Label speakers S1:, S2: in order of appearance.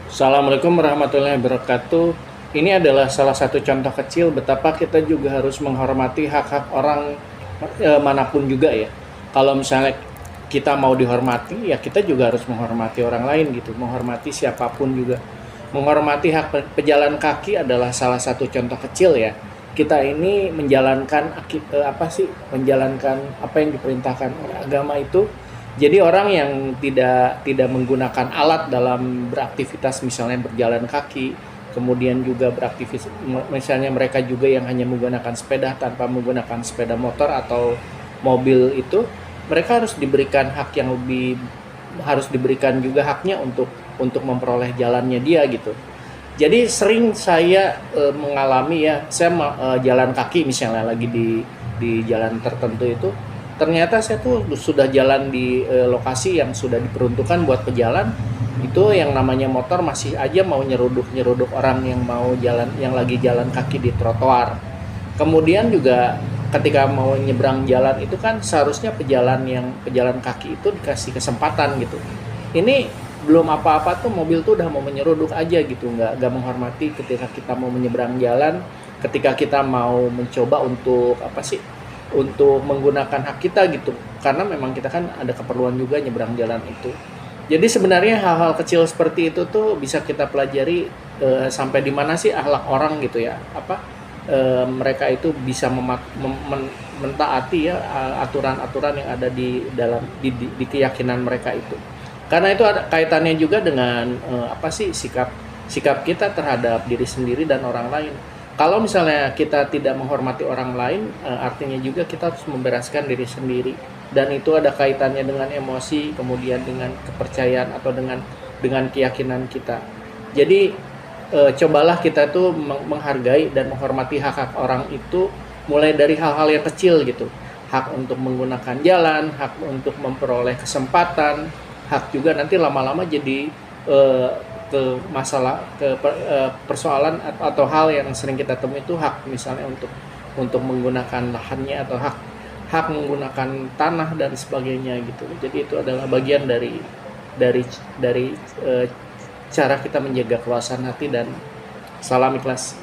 S1: Assalamualaikum warahmatullahi wabarakatuh. Ini adalah salah satu contoh kecil betapa kita juga harus menghormati hak-hak orang manapun juga ya. Kalau misalnya kita mau dihormati, ya kita juga harus menghormati orang lain gitu, menghormati siapapun juga. Menghormati hak pejalan kaki adalah salah satu contoh kecil ya. Kita ini menjalankan apa sih? Menjalankan apa yang diperintahkan oleh agama itu, jadi orang yang tidak menggunakan alat dalam beraktivitas, misalnya berjalan kaki, kemudian juga beraktivitas, misalnya mereka juga yang hanya menggunakan sepeda tanpa menggunakan sepeda motor atau mobil itu, mereka harus diberikan hak yang lebih, harus diberikan juga haknya untuk memperoleh jalannya dia gitu. Jadi sering saya mengalami ya, saya jalan kaki misalnya lagi di jalan tertentu itu, ternyata saya tuh sudah jalan di lokasi yang sudah diperuntukkan buat pejalan, itu yang namanya motor masih aja mau nyeruduk-nyeruduk orang yang mau jalan, yang lagi jalan kaki di trotoar. Kemudian juga ketika mau nyebrang jalan itu kan seharusnya pejalan kaki itu dikasih kesempatan gitu. Ini belum apa-apa tuh mobil tuh udah mau menyeruduk aja gitu, nggak menghormati ketika kita mau menyeberang jalan, ketika kita mau mencoba untuk apa sih, untuk menggunakan hak kita gitu, karena memang kita kan ada keperluan juga nyebrang jalan itu. Jadi sebenarnya hal-hal kecil seperti itu tuh bisa kita pelajari, sampai di mana sih akhlak orang gitu ya, apa, mereka itu bisa mentaati ya aturan-aturan yang ada di dalam di keyakinan mereka itu. Karena itu ada kaitannya juga dengan apa sih, sikap sikap kita terhadap diri sendiri dan orang lain. Kalau misalnya kita tidak menghormati orang lain, artinya juga kita harus membereskan diri sendiri. Dan itu ada kaitannya dengan emosi, kemudian dengan kepercayaan atau dengan keyakinan kita. Jadi cobalah kita tuh menghargai dan menghormati hak-hak orang itu mulai dari hal-hal yang kecil gitu. Hak untuk menggunakan jalan, hak untuk memperoleh kesempatan, hak juga nanti lama-lama jadi eh, ke masalah persoalan atau hal yang sering kita temui itu hak, misalnya untuk menggunakan lahannya atau hak hak menggunakan tanah dan sebagainya gitu. Jadi itu adalah bagian dari dari cara kita menjaga keluasan hati dan salam ikhlas.